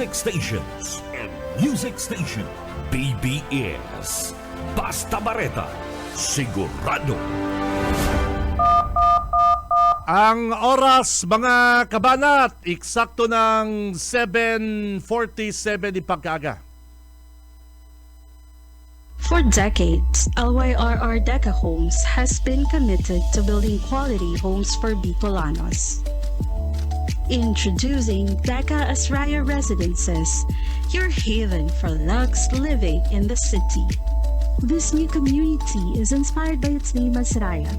music stations and music station BBS. Basta Bareta, sigurado. Ang oras mga kabanat, eksakto ng 7:47 di pagkaaga. For decades, LYRR Deca Homes has been committed to building quality homes for Bicolanos. Introducing Deca Asraya Residences, your haven for luxe living in the city. This new community is inspired by its name Asraya,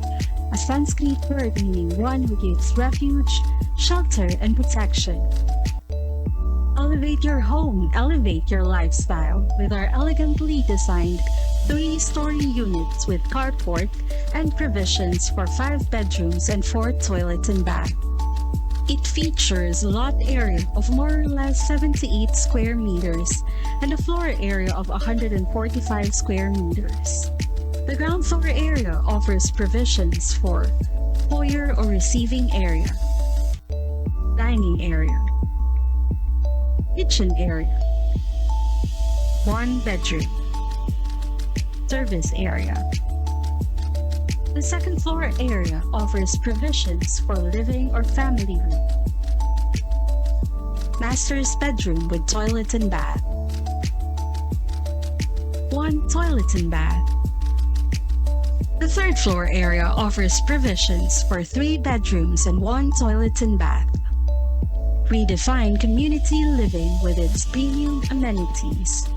a Sanskrit word meaning one who gives refuge, shelter, and protection. Elevate your home, elevate your lifestyle with our elegantly designed 3-story units with carport and provisions for 5 bedrooms and 4 toilets and bath. It features lot area of more or less 78 square meters and a floor area of 145 square meters. The ground floor area offers provisions for foyer or receiving area, dining area, kitchen area, 1 bedroom, service area. The second floor area offers provisions for living or family room, master's bedroom with toilet and bath, 1 toilet and bath. The third floor area offers provisions for 3 bedrooms and 1 toilet and bath. Redefine community living with its premium amenities.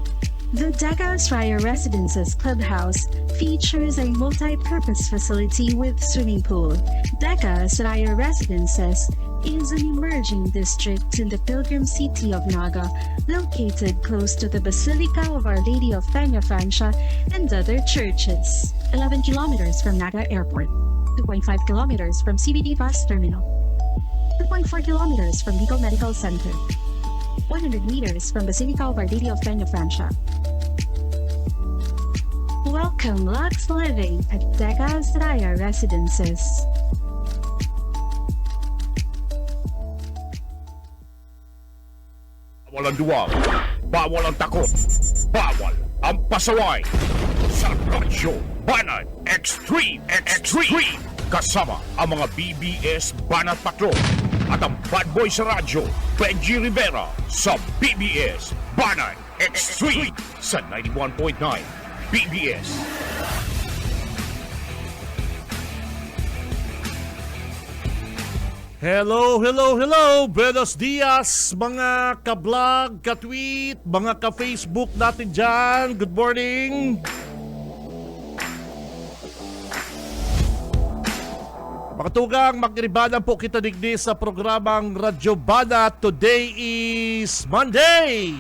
The Deca Asraya Residences Clubhouse features a multi-purpose facility with swimming pool. Deca Asraya Residences is an emerging district in the pilgrim city of Naga, located close to the Basilica of Our Lady of Peña Francia and other churches. 11 kilometers from Naga Airport, 2.5 kilometers from CBD Bus Terminal, 2.4 kilometers from Bicol Medical Center, 100 meters from Basilica of Our Lady of Peña Francia. Welcome Lux Living at Deca Asraya Residences. Bawal ang duwag, bawal ang takot, bawal ang pasaway. Sa Radyo Banat Extreme kasama ang mga BBS Banat Patrol at ang bad boy sa radyo, Benji Rivera sa BBS Banat Extreme sa 91.9 BBS. Hello! Buenos dias mga ka-vlog, ka-tweet, mga ka-Facebook natin dyan. Good morning! Makatugang magkiribanan po kita digdi sa programang Radyo Banat. Today is Monday!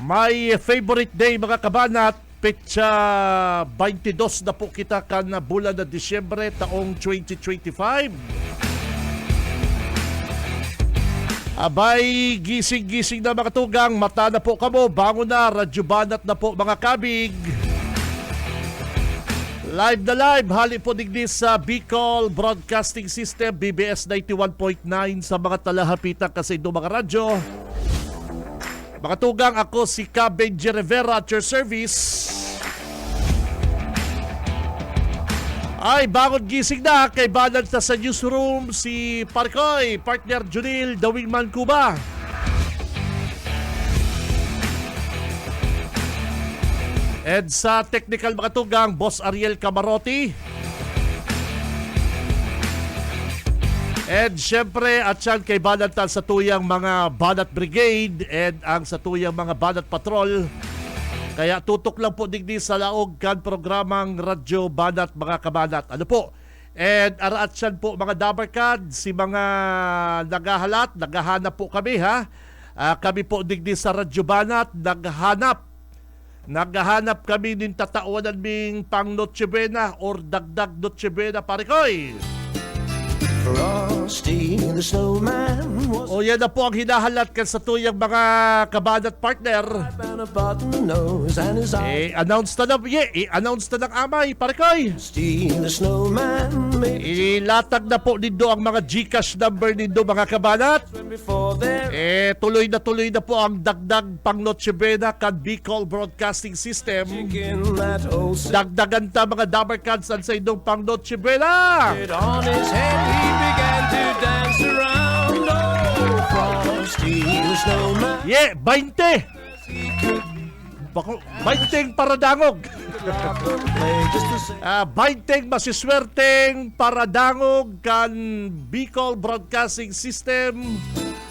My favorite day mga kabanat, petsa 22 na po kita kan bulan na Disyembre taong 2025. Abay, gising-gising na mga tugang, mata na po kamo, bangon na, Radyo Banat na po mga kabig. Live na live, hali po digdi sa Bicol Broadcasting System, BBS 91.9 sa mga talahapitang kasi ito mga radyo. Mga tugang, ako si Benji Rivera at your service. Ay, bangon gising na kay banat na sa newsroom si Parkoy, partner Junil, The Wingman Cuba. And sa technical mga tugang, Boss Ariel Camarote. And syempre, at yan kay banat sa tuyang mga Banat Brigade and ang sa tuyang mga Banat Patrol. Kaya tutok lang po digdi sa laog kan programang Radyo Banat mga kabanat. Ano po? And araat siyan po mga dabarkad, si mga naghahanap po kami ha. Kami po digdi sa Radyo Banat, naghahanap kami ng tatawanan ming pang Noche Buena or dagdag Noche Buena, pare koy. For all Frosty the Snowman was O yan na po ang hinahalat kan sa tuyang mga kabanat partner. on a button nose and his eyes. I-announce na i-announce na ng amay, Parikoy. Frosty the Snowman made Ilatag na po nindo ang mga GCash number nindo, mga kabanat. when before there Tuloy na po ang dagdag pang Noche Buena kan Bicol Broadcasting System. in that old Dagdagan ta mga Dabber Cats sa inyong pang Noche Buena. it on his head he began to dance around. Oh, Frosty the Snowman 20! he could Bako, 20 paradangog. play just the same. 20 masiswerteng paradangog kan Bicol Broadcasting System.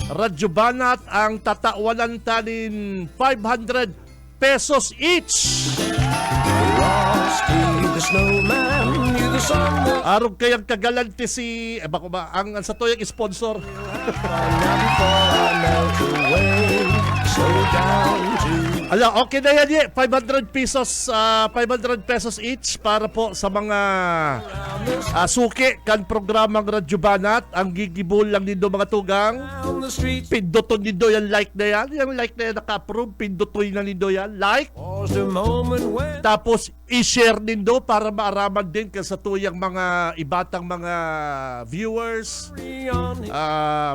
Radyo Banat ang tatawanan tanin 500 pesos each. Frosty the Snowman knew the song was Arog kayang kagalanti si bako ba ang sa toyang sponsor. now before I melt away. So down to Ala, okay na yan, 500 pesos, 500 pesos each para po sa mga suki kan programang Radyo Banat. Ang gigibol lang nindo mga tugang. down the street Pinduton nindo yan, like na yan. Yung like na yan, naka-approve. Pindutoy na nindo yan, like. was the moment when Tapos, i-share nindo para maaraman din ka sa tuyang mga ibatang mga viewers. on it.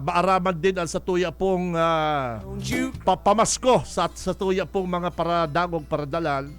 Maaraman din ang sa tuya pong Don't you pamasko sa tuya pong mga paradangog paradalan.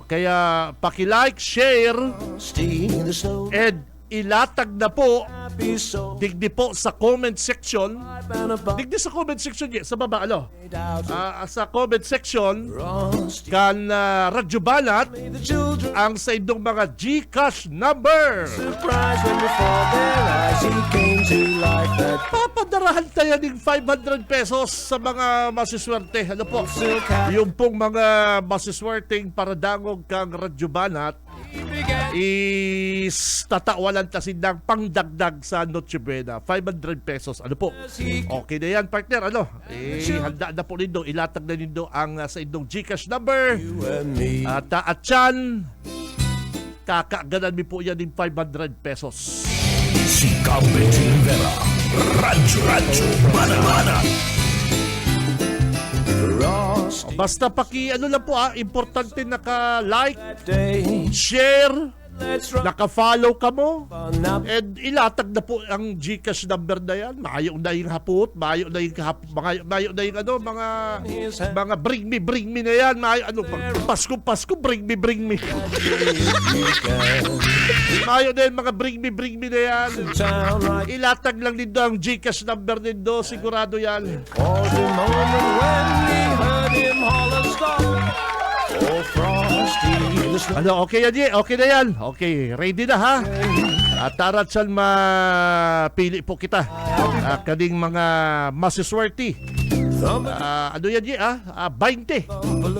Kaya paki-like, share, Frosty the Snowman and ilatag na po be so digdi po sa comment section. down a button Digdi sa comment section sa baba out sa comment section Frosty kan Radyo Banat made the children ang sa inyong mga GCash number. surprised when before their eyes he came to life. That Papadarahan tayo ng 500 pesos sa mga masiswerte. Ano po? silk hat Yung pong mga masiswerteng paradangog kang Radyo Banat he began is tatawalan tasin ng pangdagdag sa Noche Buena. 500 pesos. Ano po? as he Okay na yan, partner. Handa na po nindo. Ilatag na nindo ang sa inyong GCash number. you and me. At yan, kakaganan mi po yan ng 500 pesos. Si Campbell Rivera, Radyo Bana. Frosty Basta ano lang po importante naka-like, that day share, let's rock naka-follow ka mo. on up. And ilatag na po ang GCash number na yan. Mayo na yung hapot, mayo na yung mga bring me na yan. Pasko, bring me. Mayo na yung mga bring me na yan. Town right Ilatag lang nito ang GCash number nito, sigurado yan. was the moment when we heard him holler stop. Oh, Frosty the Snowman Okay yan, okay na yan. Okay, ready na ha? At tarat saan mapili po kita. Kaning mga masiswerte. Ano yan, 20.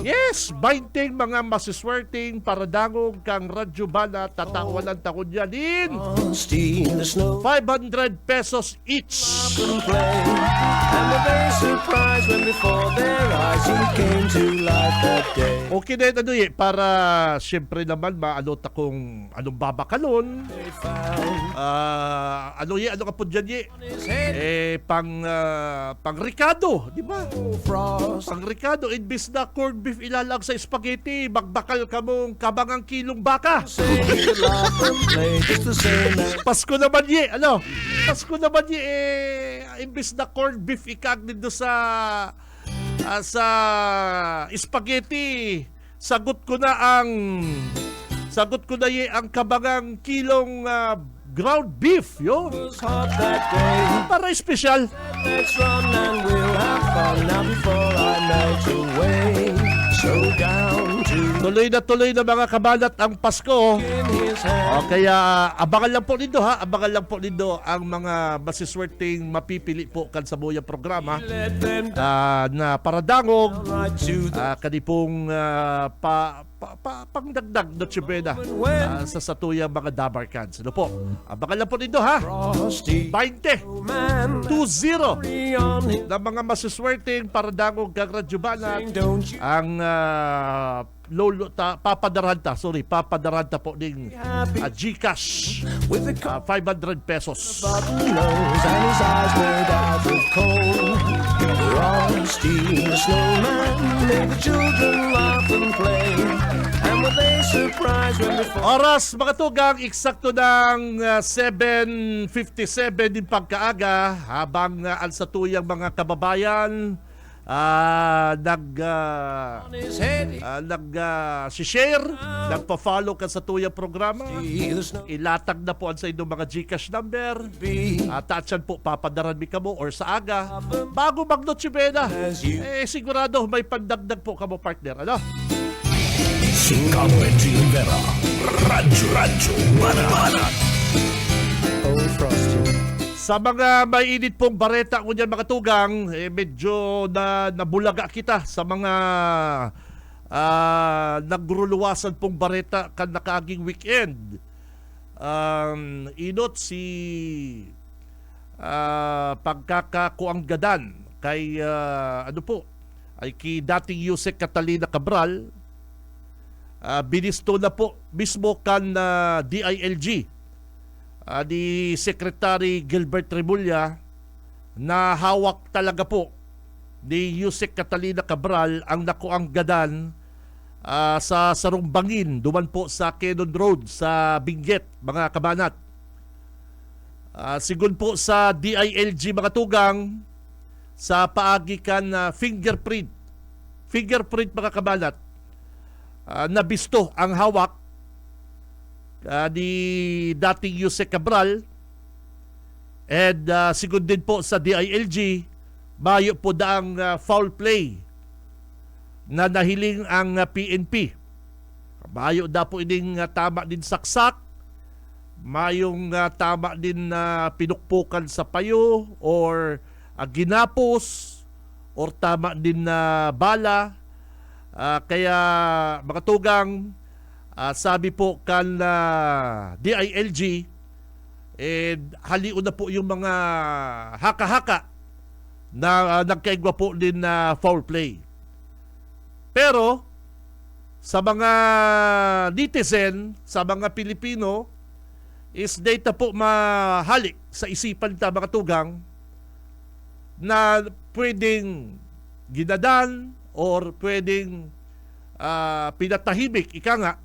Yes, 20 mga masiswerteng paradangog kang Radyo Banat. Tatawanan takon yan din. Frosty the Snowman 500 pesos each. play, and were they surprised when before their eyes he came to life that day. Okay na yun, para siyempre naman maano takong anong babakalon. They found Ano ka po dyan, his head. pang Ricardo, di ba? Frost Pang Ricardo, imbis na corned beef ilalag sa spaghetti, magbakal ka mong kabangang kilong baka. say he could laugh and play just the same as Pasko naman Pasko naman imbis na corned beef ikag nito sa spaghetti, sagot ko na ang kabangang kilong ground beef, was hot that day. para espesyal. Let's run and we'll have fun now before I melt away. So down to Tuloy na mga kabanat ang Pasko. in his hand. Kaya abangan lang po nindo ang mga masiswerteng mapipili po kan sa buyang programa Let them na paradangog, right to the kanipong pangdagdag na tsibena sa satuyang mga Dabar Cans. Ano po? Abangan lang po nindo Frosty 20, man 2-0 on him. na mga masiswerteng paradangog kang Radyo Banat. Don't you Ang papadaran ta po ning GCash with the 500 pesos. button nose and his eyes made out of coal. Frosty the snowman made the children laugh and play. And were they surprised when they found Oras mga tugang, eksakto ng 7:57 din pagkaaga habang ang satuyang mga kababayan his head share, nagpa-follow ka sa tuyang programa. he the snow Ilatag na po ang sa inyong mga GCash number. be Tatsan po, papadaran mi kamo or sa aga. Bago mag-Noche Buena, as you sigurado may pandagdag po kamo partner. Ano? Si Cabo Henry Rivera, Radyo Banat. oh Frosty. Sa mga may init pong bareta ko dyan mga tugang, medyo nabulaga kita sa mga nagruluwasan pong bareta kan nakaaging weekend. Inot si pagkakakuanggadan kay ay kay dating Yusek Catalina Cabral. Binisto na po mismo kan DILG ni Secretary Gilbert Remulla na hawak talaga po ni Yusek Catalina Cabral ang nakuanggadan sa Sarumbangin, duman po sa Quezon Road sa Benguet, mga kabanat. Sigun po sa DILG mga tugang, sa paagi kan fingerprint mga kabanat, nabisto ang hawak ni dating Yusek Cabral, and sigun din po sa DILG mayo po daang foul play na nahiling ang PNP. Mayo da po ining tama din saksak, mayong tama din na pinukpukan sa payo or ginapos or tama din na bala. Kaya mga tugang, sabi po kan DILG, haliun na po yung mga haka-haka na nagkaigwa po din na foul play. Pero sa mga netizen, sa mga Pilipino, is data po mahalik sa isipan ta mga tugang na pwedeng ginadan or pwedeng pinatahimik, ika nga,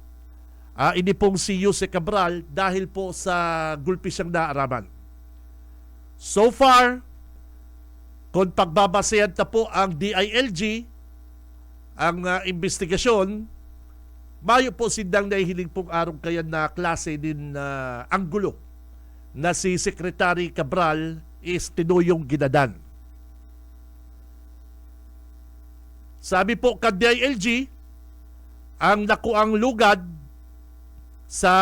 ini pong si Yusek Cabral dahil po sa gulpi siyang naaraman. So far, kung pagbabasehan ta po ang DILG, ang investigasyon, mayo po sindang nahihiling pong arong kayan na klase din anggulo na si Secretary Cabral is tinuyong ginadan. Sabi po ka DILG, ang nakuang lugad sa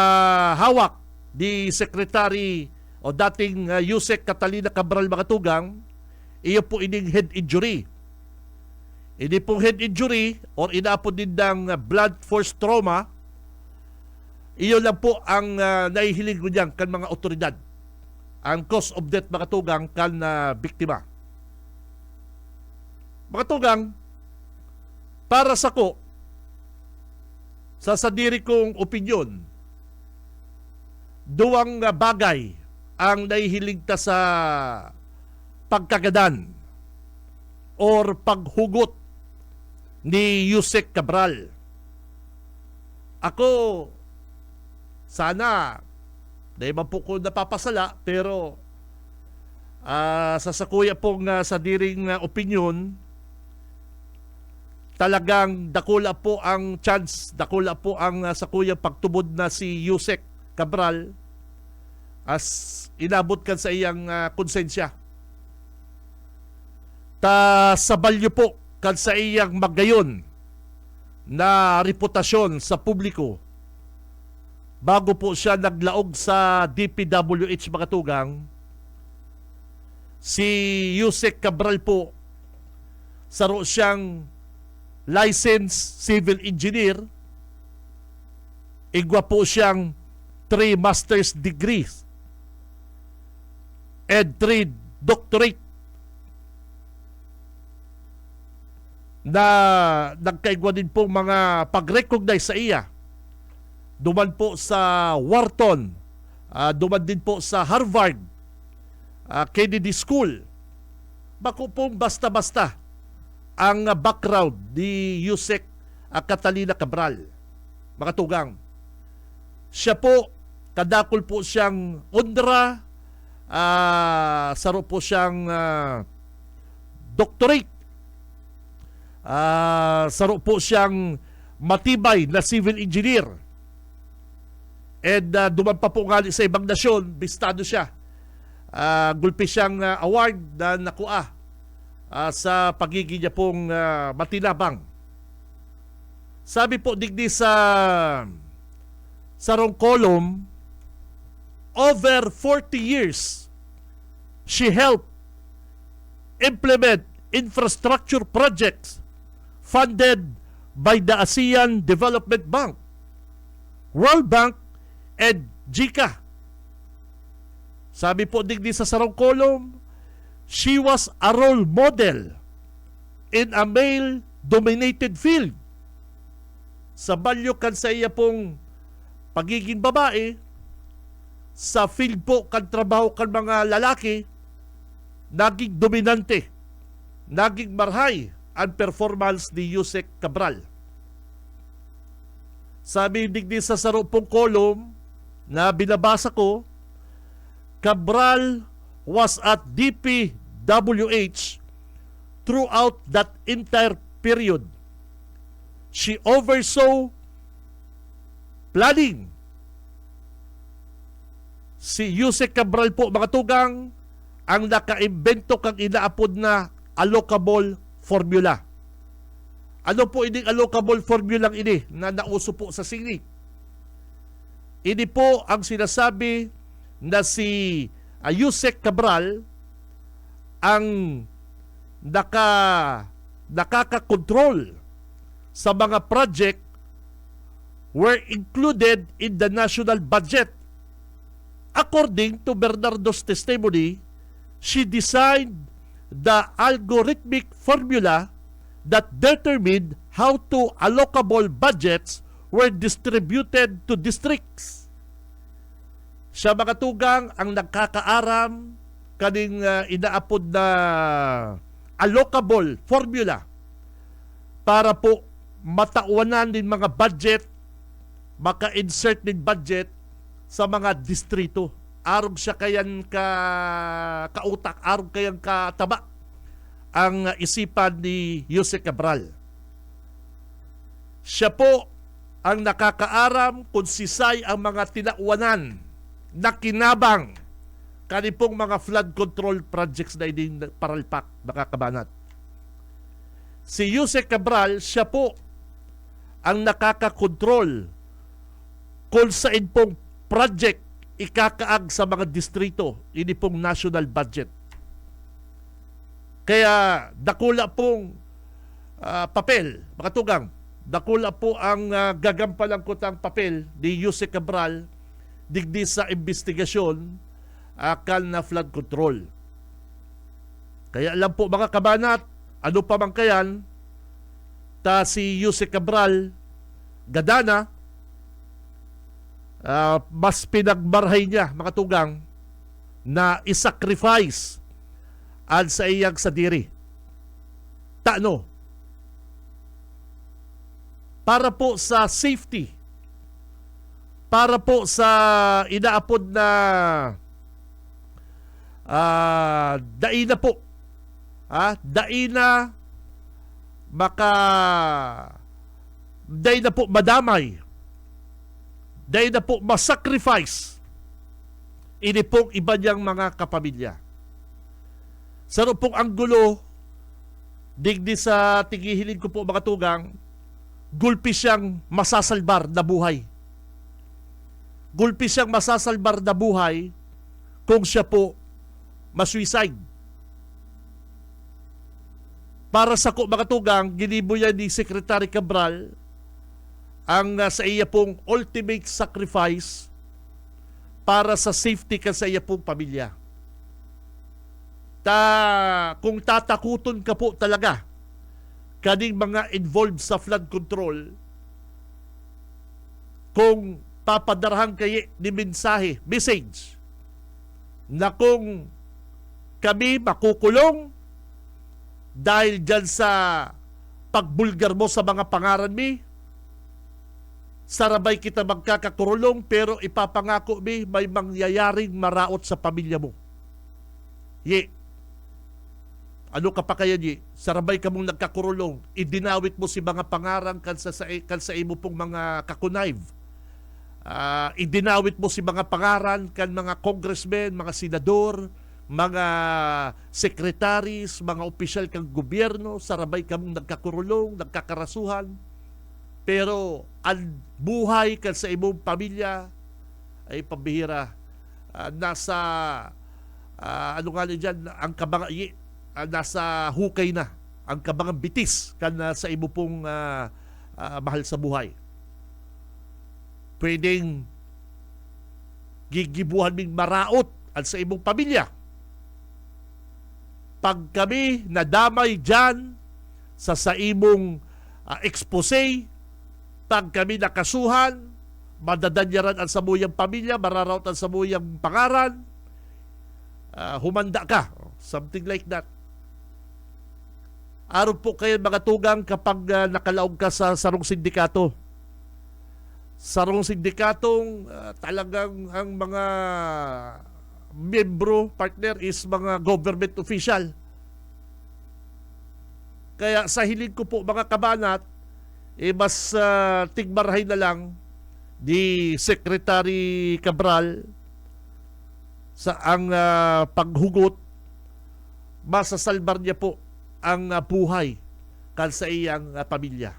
hawak ni Secretary o dating Yusek Catalina Cabral mga tugang, iyo po ining head injury. Ini pong head injury or inapo din ng blood force trauma, iyo lang po ang nahihiling ko niyan kan mga otoridad. Ang cause of death mga tugang kan biktima. Mga tugang, para sa ko, sa sadiri kong opinyon, duwang bagay ang nahihiling ta sa pagkagadan or paghugot ni Yusek Cabral. Ako, sana, dahil man po ko napapasala, pero sa sakuya pong sadiring opinyon, talagang dakula po ang chance, dakula po ang sakuyang pagtubod na si Yusek Cabral as inabot kan sa iyang konsensya. Sabalyo po kan sa iyang magayon na reputasyon sa publiko bago po siya naglaog sa DPWH mga tugang. Si Yusek Cabral po, saro siyang licensed civil engineer, igwa po siyang 3 master's degrees and 3 doctorate. na nagkaigwa din pong mga pag-recognize sa iya. Duman po sa Wharton, duman din po sa Harvard, Kennedy School. Bako pong basta-basta ang background ni Yusek Catalina Cabral. Mga tugang, siya po, kadakol po siyang undra, saro po siyang doctorate, saro po siyang matibay na civil engineer. And duman pa po nga sa ibang nasyon, bistado siya. Gulpi siyang award na nakuha sa pagiging niya pong matinabang. Sabi po digdi sa sarong column, over 40 years, she helped implement infrastructure projects funded by the ASEAN Development Bank, World Bank, and JICA. Sabi po digdi sa sarong column, she was a role model in a male-dominated field. Sa balyo kan sa iya pong pagiging babae, sa field po kan trabaho kan mga lalaki, naging dominante, naging marhay ang performance ni Yusek Cabral. Sabi digdi sa sarong pong column na binabasa ko, Cabral was at DPWH throughout that entire period. She oversaw planning. Si Yusek Cabral po, mga tugang, ang nakaimbento kang inaapod na allocable formula. Ano po ining allocable formula ini na nauso po sa sini? Ini po ang sinasabi na si Yusek Cabral ang nakaka-control sa mga project were included in the national budget. According to Bernardo's testimony, she designed the algorithmic formula that determined how to allocable budgets were distributed to districts. Siya, mga tugang, ang nagkakaaram kaning inaapod na allocable formula para po matauanan din mga budget, maka-insert din budget sa mga distrito. Arog siya kayan kautak, arog kayan kataba ang isipan ni Yusek Cabral. Siya po ang nakakaaram kung sisay ang mga tinauanan na kinabang kanipong mga flood control projects na hindi paralpak, nakakabanat. Si Yusek Cabral, siya po ang nakakakontrol kung saan pong project ikakaag sa mga distrito, ini pong national budget. Kaya dakula pong papel, mga tugang, dakula po ang gagampalang kutang papel ni Yusek Cabral digdi sa investigasyon akal na flood control. Kaya alam po, mga kabanat, ano pa man kayan, ta si Yusek Cabral gadana, mas pinagmarhay niya, mga tugang, na isacrifice al sa iyang sadiri. Tano? Para po sa safety, para po sa inaapod na daina po, daina daina po madamay, daina po masacrifice ini pong iba niyang mga kapamilya. Sa pong anggulo, digdi sa tigihilin ko po, mga tugang, gulpi siyang masasalbar na buhay. Gulpi siyang masasalbar na buhay kung siya po masuicide. Para sa mga tugang, ginibo niya ni Secretary Cabral ang sa iya pong ultimate sacrifice para sa safety ka sa iya pong pamilya. Kung tatakuton ka po talaga kaning mga involved sa flood control kung papadarahan kayo ni message na kung kami makukulong dahil dyan sa pagbulgar mo sa mga pangaran mi, sarabay kita magkakakurulong pero ipapangako mi may mangyayaring maraot sa pamilya mo. Ye, ano ka pa kaya ye? Sarabay ka mong nagkakurulong, idinawit mo si mga pangaran kan sa imo pong mga kakunayv. Idinawit mo si mga pangaran kan mga congressmen, mga senador, mga sekretaris, mga opisyal kang gobyerno, sarabay ka mong nagkakurulong, nagkakarasuhan. Pero ang buhay kan sa imong pamilya ay pambihira. Nasa ano nga dyan, ang kabang nasa hukay na ang kabangang bitis kan sa imo pong mahal sa buhay. Pwedeng gigibuhan ming maraot at sa imong pamilya. Pag kami nadamay dyan sa imong expose, pag kami nakasuhan, madadanyaran ang samuyang pamilya, mararaot ang samuyang pangaran, humanda ka. Something like that. Araw po kayo mga tugang kapag nakalaog ka sa sarong sindikato. Sarong sindikatong talagang ang mga membro, partner is mga government official. Kaya sa hiling ko po mga kabanat, mas tigmarahay na lang di Secretary Cabral sa ang paghugot, masasalbar niya po ang buhay kan sa iyang pamilya.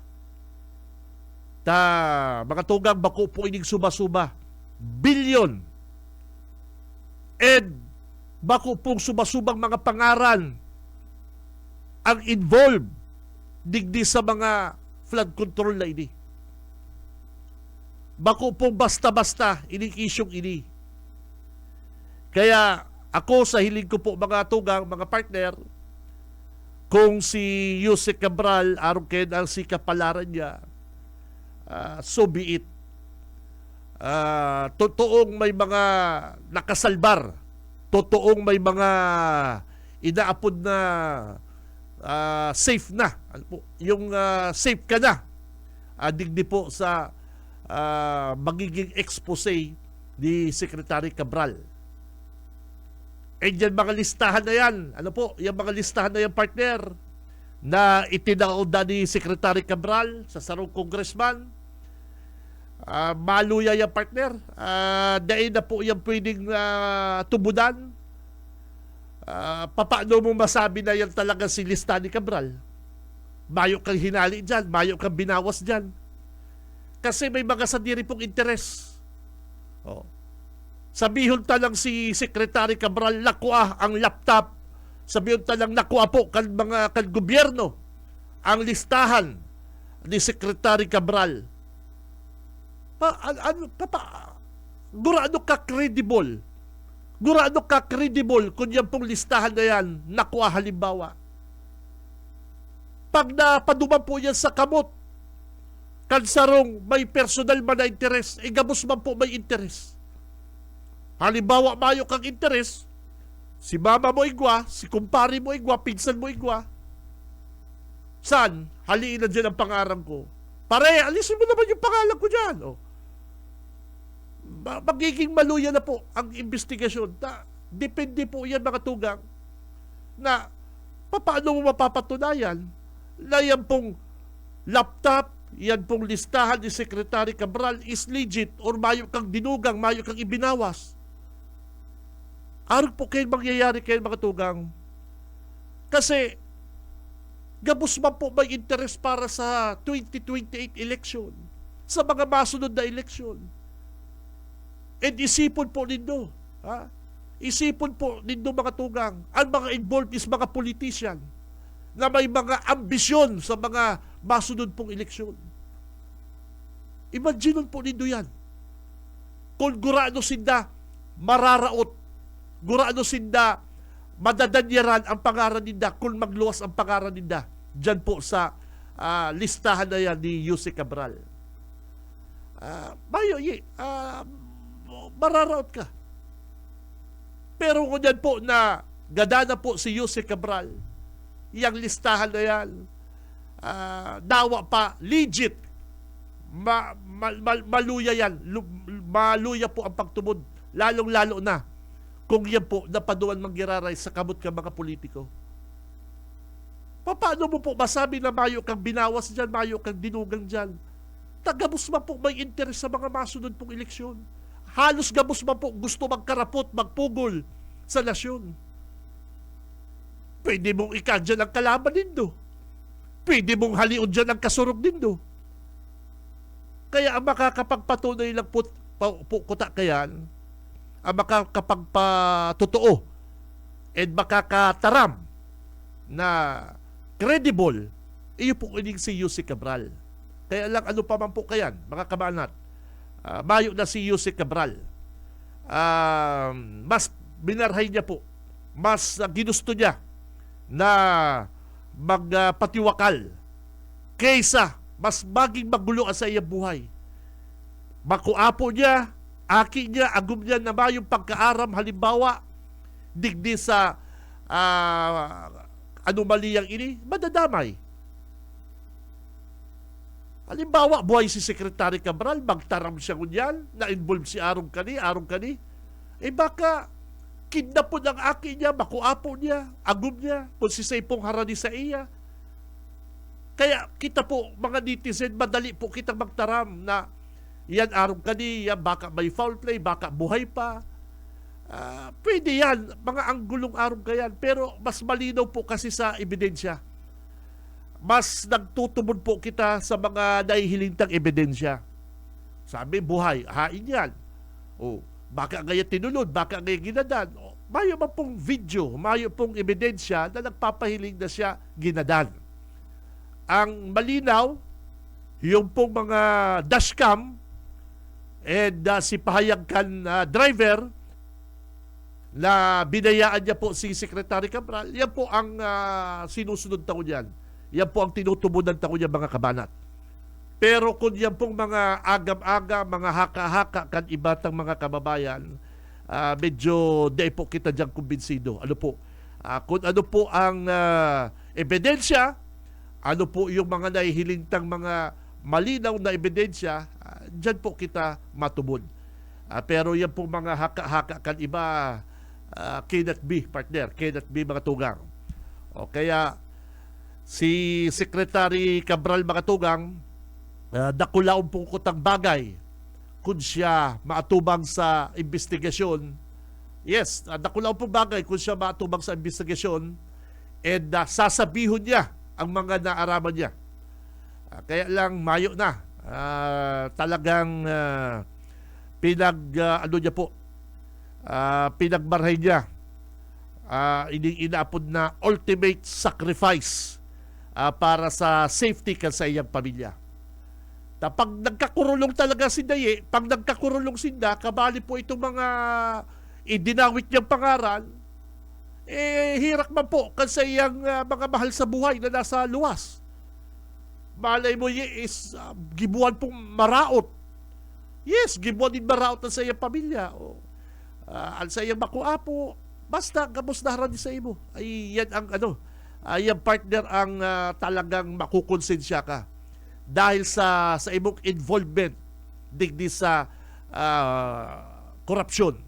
Mga tugang bako po ining suba-suba. Bilyon. And bako pong suba-subang mga pangaran ang involved digdi sa mga flood control na ini. Bako pong basta-basta ining isyong ini. Kaya ako sa hiling ko po mga tugang, mga partner, kung si Yusek Cabral aron kay ang si kapalaran niya, so be it. Totoong may mga nakasalbar. Totoong may mga inaapod na safe na. Yung safe ka na. Digdi po sa magiging expose ni Secretary Cabral. Eh dyan mga listahan na yan. Ano po? Yung mga listahan na yan, partner, na itinauda ni Secretary Cabral sa sarong congressman. Maluya yung partner. Dahil na po yung pwedeng tubudan. Paano mo masabi na yan talaga si lista ni Cabral? Mayo kang hinali dyan. Mayo kang binawas dyan. Kasi may mga sadiri pong interes. Oh. Sabihon talang si Secretary Cabral nakuha ang laptop. Sabihon talang nakuha po kan mga kan gobyerno ang listahan ni Secretary Cabral. Gurado ka credible. Gurado ka credible kung yan pong listahan na yan nakuha halimbawa. Pag napaduman po yan sa kamot, kansarong may personal man na interes, gabos man po may interes. Halimbawa, mayo kang interes, si mama mo igwa, si kumpare mo igwa, pinsan mo igwa. San? Haliin na dyan ang pangalan ko. Pare, alisin mo naman yung pangalan ko dyan. Oh. Magiging maluya na po ang investigasyon. Depende po yan mga tugang na paano mo mapapatunayan na yan pong laptop, yan pong listahan ni Secretary Cabral is legit or mayo kang dinugang, mayo kang ibinawas. Araw po kayo mangyayari kayo mga tugang. Kasi gabos man po may interest para sa 2028 election, sa mga masunod na election. And isipon po nindo, isipon po nindo mga tugang, ang mga involved is mga politician na may mga ambisyon sa mga masunod pong eleksyon. Imagine po nindo yan. Kung gurado sinda mararaot, gurado sinda madadanyaran ang pangaran ninda kung magluwas ang pangaran ninda dyan po sa listahan na yan ni Yuse Cabral. Mayo, mararaot ka. Pero kung yan po na gada na po si Yuse Cabral, yung listahan na yan, dawa pa, legit, maluya yan, maluya po ang pagtumod, lalong-lalo na kung yan po napaduan manggiraray sa kamot ka mga politiko. Paano mo po masabi na mayo kang binawas dyan, mayo kang dinugang dyan? Tagabos man po may interes sa mga masunod pong eleksyon. Halos gabos man po gusto magkarapot, magpugol sa nasyon. Pwede mong ikadyan ang kalaban nindo. Pwede mong halion dyan ang kasurog nindo. Kaya ang makakapagpatunay lang po kuta kayan, ang makakapagpatotoo and makakataram na credible, iyo po ining si Yuse Cabral. Kaya lang ano pa man po kayan, mga kabanat, mayo na si Yuse Cabral. Mas binarhay niya po, mas ginusto niya na magpatiwakal kaysa mas maging magulo sa iyang buhay. Makuapo niya, aki niya, agum niya na mayong pagkaaram, halimbawa, digdi sa anomaliyang ini, madadamay. Halimbawa, buhay si Secretary Cabral, magtaram siya kunyan, na-involve si Arong Kani, baka kidnapon ang aki niya, makuapo niya, agum niya, kung si Saypong harani sa iya. Kaya kita po, mga netizen, madali po kitang magtaram na yan Arong Kani, yan baka may foul play, baka buhay pa. Pwede yan, mga anggulong Arong Kayan, pero mas malinaw po kasi sa ebidensya. Mas nagtutubod po kita sa mga nahihilintang ebidensya. Sabi, buhay, hain yan. O, baka ngaya tinulod, baka ngaya ginadan. O, mayo man pong video, mayo pong ebidensya na nagpapahiling na siya ginadan. Ang malinaw, yung pong mga dashcam and si pahayagkan driver na binayaan niya po si Secretary Cabral, yan po ang sinusunod taon yan. Yan po ang tinutubunan taon niya, mga kabanat. Pero kung yan pong mga agam-agam, mga haka-haka kan ibatang mga kababayan, medyo di po kita diyang kumbinsido. Ano po? Kung ano po ang ebidensya, ano po yung mga nahihilintang mga malinaw na ebidensya, dyan po kita matubod. Pero yan po mga haka-haka kan iba, cannot be, partner, cannot be, mga tugang. O kaya si Secretary Cabral, mga tugang, dakulaon po kutang bagay kung siya maatubang sa investigasyon. Yes, dakulaon po bagay kung siya maatubang sa investigasyon and sasabihon niya ang mga naaraman niya. Kaya lang mayo na talagang pinagmarhay niya, inaapod na ultimate sacrifice para sa safety kan sa iyang pamilya. Pag nagkakurulong talaga si Daye, pag nagkakurulong sinda, kabali po itong mga idinawit niyang pangaral, hirak man po kan sa iyang mga mahal sa buhay na nasa luwas. Malay mo is gibuan pong maraot. Yes, gibuan din maraot na sa iyang pamilya. Sa iyang makuapo, basta gamos na harani sa imo. Ay yan ang yung partner ang talagang makukonsensya ka dahil sa imong involvement digdi sa korupsyon.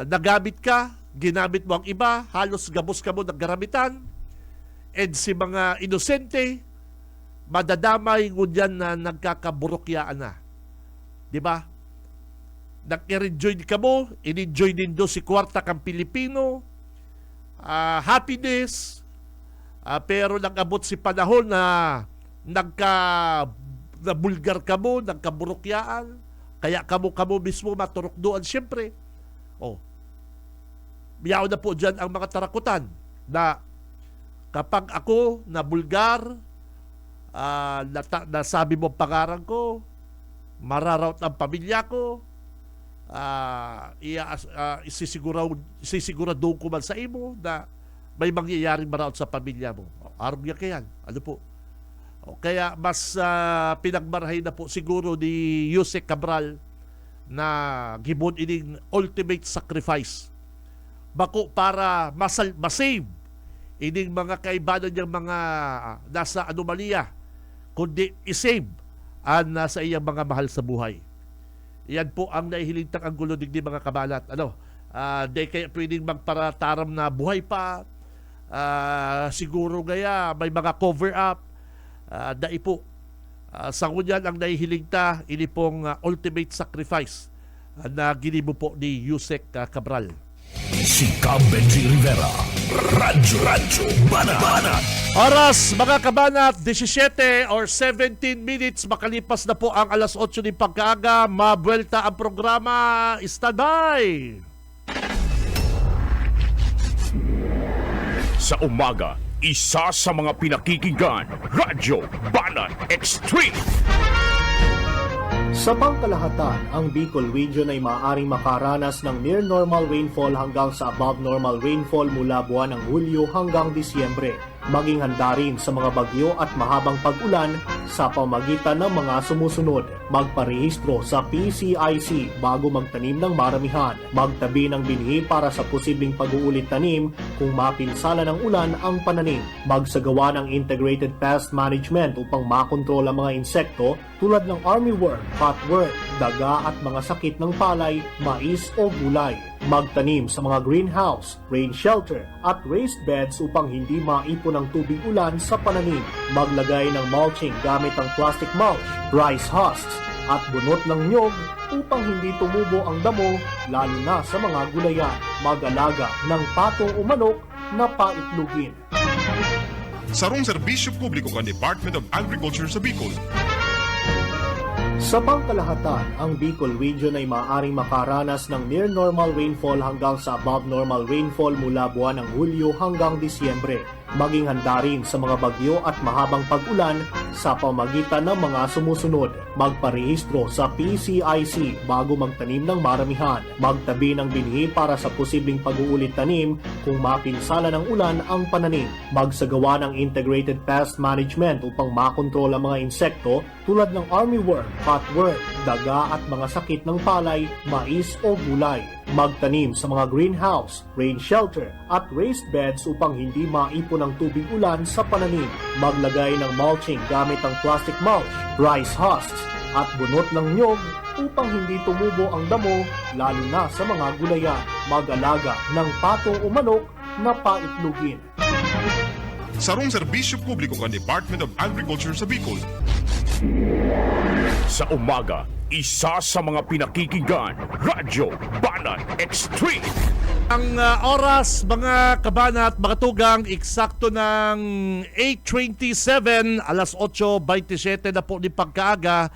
Nagamit ka, ginamit mo ang iba, halos gabos ka mo naggaramitan, and si mga inosente madadamay ngunyan na nagkakaburokyaan na. Di ba? Nag-enjoy ka mo, in-enjoy din do si kwarta kang Pilipino, happiness, pero nag-abot si panahon na nabulgar ka mo, nagkaburokyaan, kaya kamo mismo maturukduan siyempre. Biyaw na po dyan ang mga tarakutan na kapag ako nabulgar, nasabi mo pangarang ko, mararout ang pamilya ko, isisigurado ko man sa imo na may mangyayaring maraot sa pamilya mo. Arog niya kayan. Ano po? O kaya mas pinagmarahin na po siguro ni Yusek Cabral na gibon ining ultimate sacrifice. Bako para masave ining mga kaibanan niyang mga nasa anomalya, kundi isave ang nasa iyang mga mahal sa buhay. Yan po ang nahihilintang ang gulo digdi mga kabalat. Di kaya pwedeng magparataram na buhay pa. Siguro gaya may mga cover up. Dai po. Sa kunyan ang nahihilingta, ini pong ultimate sacrifice na ginibo po ni Yusek Cabral. Si Benji Rivera, Radyo Banat. Oras mga kabanat, 17 or 17 minutes makalipas na po ang alas 8 ng pagkaaga. Mabuelta ang programa. Stand by! Sa umaga, isa sa mga pinakikinggan, Radyo Banat Extreme. Sa pangkalahatan, ang Bicol Region ay maaaring makaranas ng near normal rainfall hanggang sa above normal rainfall mula buwan ng Hulyo hanggang Disyembre. Maging handa rin sa mga bagyo at mahabang pag-ulan sa pamagitan ng mga sumusunod. Magparehistro sa PCIC bago magtanim ng maramihan. Magtabi ng binhi para sa posibleng pag-uulit tanim kung mapinsala ng ulan ang pananim. Magsagawa ng integrated pest management upang makontrol ang mga insekto tulad ng armyworm, cutworm, daga at mga sakit ng palay, mais o gulay. Magtanim sa mga greenhouse, rain shelter at raised beds upang hindi maipon ang tubig ulan sa pananim. Maglagay ng mulching gamit ang plastic mulch, rice husks at bunot ng nyog upang hindi tumubo ang damo lalo na sa mga gulayan. Mag-alaga ng patong o manok na paitlugin. Sarong serbisyo publiko kan Department of Agriculture sa Bicol. Sa pangkalahatan, ang Bicol Region ay maaaring makaranas ng near normal rainfall hanggang sa above normal rainfall mula buwan ng Hulyo hanggang Disyembre. Maging handa rin sa mga bagyo at mahabang pag-ulan sa pamagitan ng mga sumusunod. Magparehistro sa PCIC bago magtanim ng maramihan. Magtabi ng binhi para sa posibleng pag-uulit tanim kung mapinsala ng ulan ang pananim. Magsagawa ng integrated pest management upang makontrol ang mga insekto tulad ng armyworm, cutworm, daga at mga sakit ng palay, mais o gulay. Magtanim sa mga greenhouse, rain shelter at raised beds upang hindi maipon ang tubig ulan sa pananim. Maglagay ng mulching gamit ang plastic mulch, rice husks at bunot ng nyog upang hindi tumubo ang damo lalo na sa mga gulayan. Mag-alaga ng patong o manok na paitlugin. Sarong serbisyo publiko kan Department of Agriculture sa Bicol. Sa umaga, isa sa mga pinakikinggan, Radyo Banat Extreme. Ang oras mga kabanat, mga tugang, eksakto ng 8:27, alas 8:27 na po ni pagkaaga.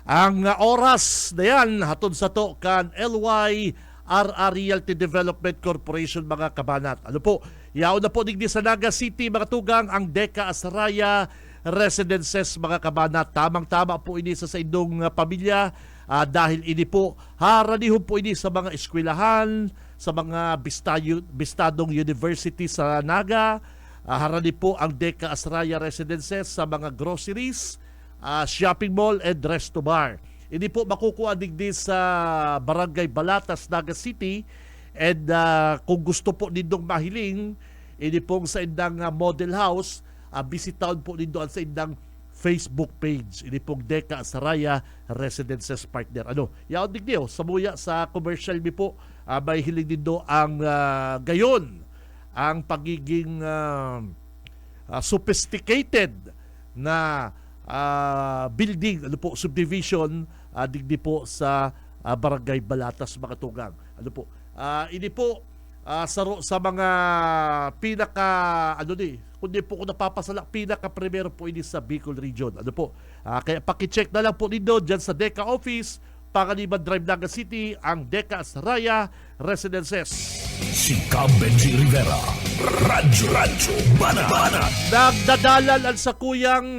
Ang oras na yan, hatod sa to kan LYRR Realty Development Corporation mga kabanat. Ano po, yaw na po digdi sa Naga City mga tugang, ang Deca Asraya Residences mga kabanat. Tamang-tama po ini sa indong pamilya dahil ini po haranihon po ini sa mga eskwelahan, sa mga bistadong university sa Naga. Harani po ang Deca Asraya Residences sa mga groceries, shopping mall and resto bar. Ini po makukuha digdi sa Barangay Balatas, Naga City. And kung gusto po nindong mahiling, ini pong sa indang model house, bisitaon po nindoon sa indang Facebook page. Ini pong Deca Asraya Residences Partner. Yaon digdiyo, samuya sa commercial mi po, may hiling nindo ang gayon, ang pagiging sophisticated na building, subdivision, digdi po sa Barangay Balatas, mga tugang. Ini po sa mga pinaka kundi po ko napapasala, pinaka primero po ini sa Bicol Region. Kaya pakicheck na lang po nindo dyan sa Deca Office, Pangaliban Drive, Naga City, ang Deca Asraya Residences. Si Benji Rivera, Radyo Banat. Nagdadalan ang sakuyang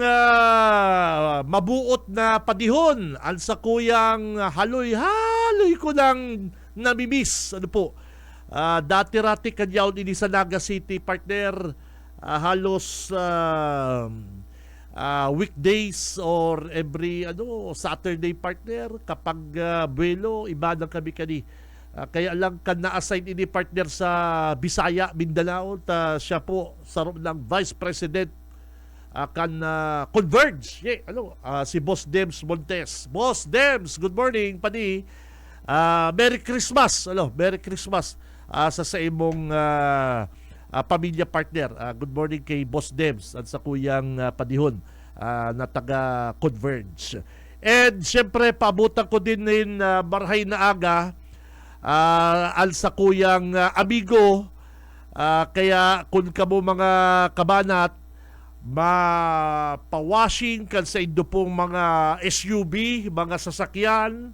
mabuot na padihon, ang sakuyang haloy ko ng namimiss. Dati-rati kanyaw ini sa Naga City, partner, halos weekdays or every Saturday partner kapag buwelo ibadan kami kani. Kaya lang kan na-assign ini partner sa Bisaya, Mindanao, siya po sa ng Vice President kan Converge. Si Boss Dems Montes. Boss Dems, good morning pani. Merry Christmas. Merry Christmas sa imong pamilya partner. Good morning kay Boss Dems at sa kuyang Padihon na taga Converge. And syempre pabutan ko din marhay na aga sa kuyang amigo. Kaya kung kamo mga kabanat mapawashing kan sa indo pong mga SUV, mga sasakyan,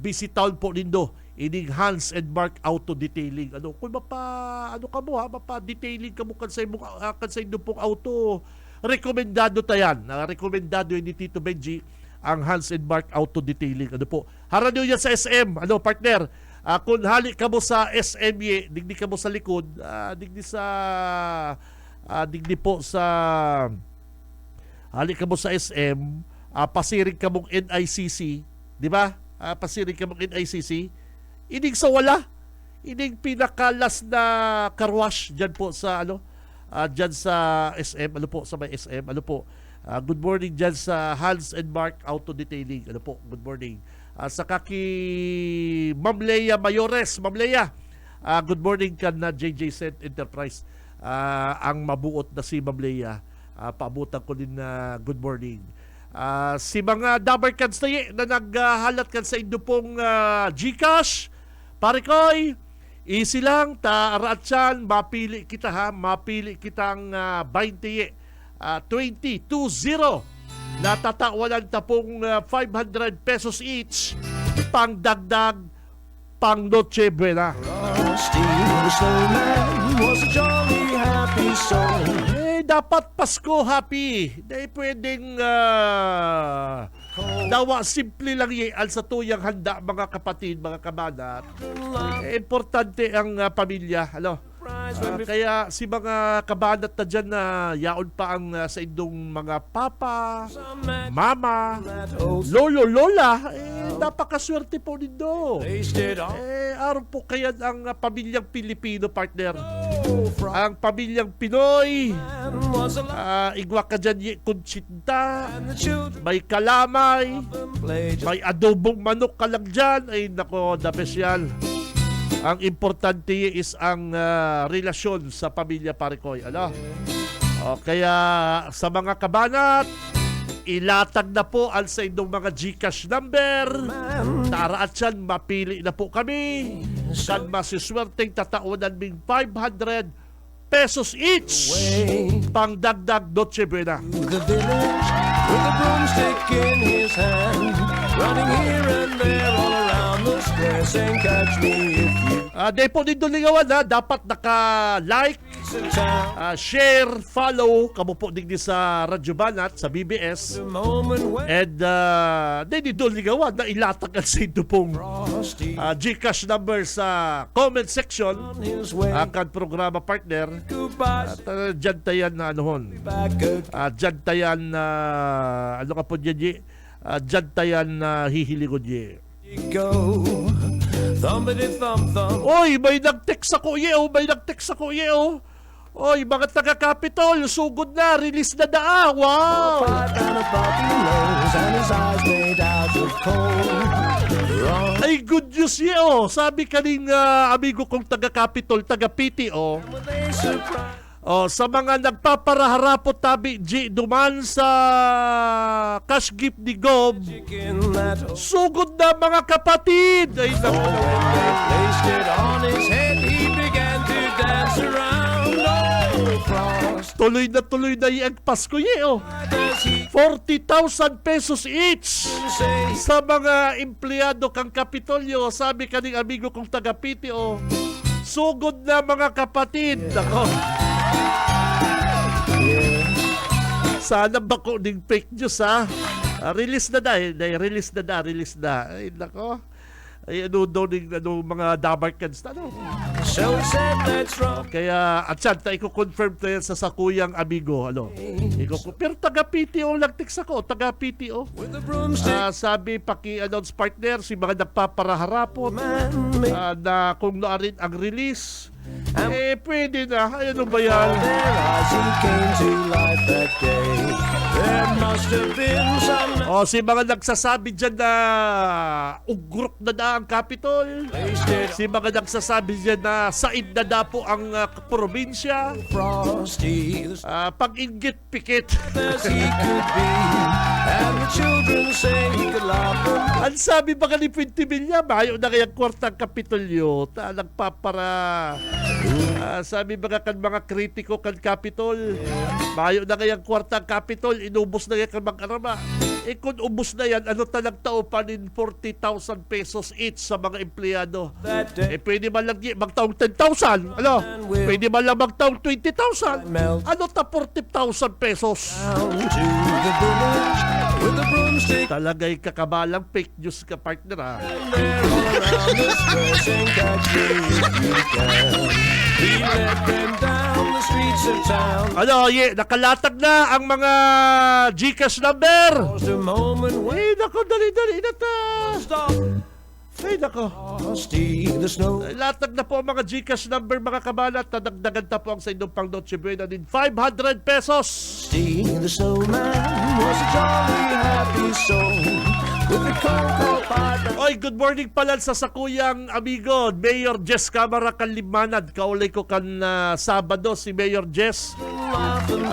bisitaon po nindo ining Hans and Mark Auto Detailing. Kung mapa-detailing ka mo kan sa indo pong auto, rekomendado tayan. Rekomendado ni Tito Benji ang Hans and Mark Auto Detailing. Haran nyo yan sa SM, partner. Kung hali ka mo sa SM, digdi ka mo sa likod, digdi po sa hali ka mo sa SM, pasiring ka mong NICC, di ba? Pasiring ka mong NICC, ining sa wala, ining pinakalas na carwash dyan po sa dyan sa SM, sa may SM, good morning dyan sa Hans and Mark Auto Detailing, good morning. Sa kaki Ma'am Leia Mayores, Ma'am Leia, good morning kan na JJ Cent Enterprise. Ang mabuot na si Ma'am Leia, paabutan ko din na good morning. Si mga Dabarkans na naghalat kan sa indo pong GCash, Parikoy, easy lang, taaraatsan, mapili kita mapili kitang 20, 20, natatawalan ta pong 500 pesos each, pang dagdag, pang Noche Buena. Rusty the snowman was a jolly happy soul. Dapat Pasko happy. Dahil pwedeng dawa simple lang al sa tuyang handa mga kapatid, mga kabanat. Importante ang pamilya. Kaya si mga kabanat na dyan na yaon pa ang sa indong mga papa, mama, lolo, lola, napakaswerte po nindo. Araw po kaya ang pamilyang Pilipino, partner. Ang pamilyang Pinoy, igwa ka dyan kuntsinta, may kalamay, may adobong manok ka lang dyan. Ay nako, the best yan. Ang importante is ang relasyon sa pamilya, Parikoy. Kaya sa mga kabanat, ilatag na po ang sa inyong mga GCash number. Tara at yan, mapili na po kami. Kan masiswerteng tataunan ming 500 pesos each. Pang dagdag Noche Buena. The village with a broomstick in his hand, running here and there all around the square, saying catch me if you Day po din ligawan dapat naka-like, share, follow, kamo po din sa Radyo Banat, sa BBS. And day din ligawan na ilatag ang sa ito pong GCash number sa comment section akan programa, partner. At dyan tayan na dyan tayan na dyan tayan na hihiligod go. Thumpity thump thump. Oy, may nag-text ako Oy, mga taga-Capitol, sugod na, release na Wow! Ay, good news sabi kaning amigo kong taga-Capitol, taga-PTO. Sa mga nagpaparaharapot tabi duman sa cash gift ni Gob, sugod na mga kapatid. Ay, tuloy na yung Pasko 40,000 pesos each sa mga empleyado kang Kapitolyo. Sabi kaning amigo kong taga-PTO, sugod na mga kapatid. Ako. Sana bako ding fake news release na. Ay nako. Ay, ano daw mga dabarkans na, ano? So we said, let's rock. Kaya, at siya, i-confirm to yan sa sakuyang amigo, ano? Pero taga-PTO lang tiks ako, taga-PTO. With a broomstick, Sabi, paki-announce partner, si mga nagpaparaharapot, man made. na kung naarin ang release, pwede na. Ay, ano ba yan? Their eyes, he came to life that day. There must have been some O, si mga nagsasabi dyan na ugrok na ang Capitol. wasted Si mga nagsasabi dyan na said na po ang probinsya. frosty. The Pag-inggit, pikit. best he could be. And the children say he could laugh them. Ang sabi ba ni Pinti Villa, mayo na kayang kwartang Kapitolyo. Nagpapara. Sabi ba kan mga kritiko kan Capitol, mayo na kayang kwartang Capitol, inubos na kayang mag-arama. Kung ubos na yan, ano talang tao pa nin 40,000 pesos each sa mga empleyado. That day, Pwede man lang magtaong 10,000. Ano? Pwede man lang magtaong 20,000. Ano ta 40,000 pesos? down to the village with a broomstick. Talagay kakabalang fake news ka partner ha. They're all around the square saying, catch me if you can. He led them down the streets of town. Ano, nakalatag na ang mga GCash number. Just a moment when Nako, dali-dali na ta. stop. Ay, nako. Frosty the snow. Latag na po ang mga GCash number mga kabalat. Nadagdagan ta po ang sa inyong pang Noche Buena din 500 pesos. Frosty the snowman was a jolly happy soul with a cocoa pipe and Oy, good morning pala sa sakuyang amigo, Mayor Jess Camara Kalimanad. Kaulay ko kan Sabado si Mayor Jess. laughing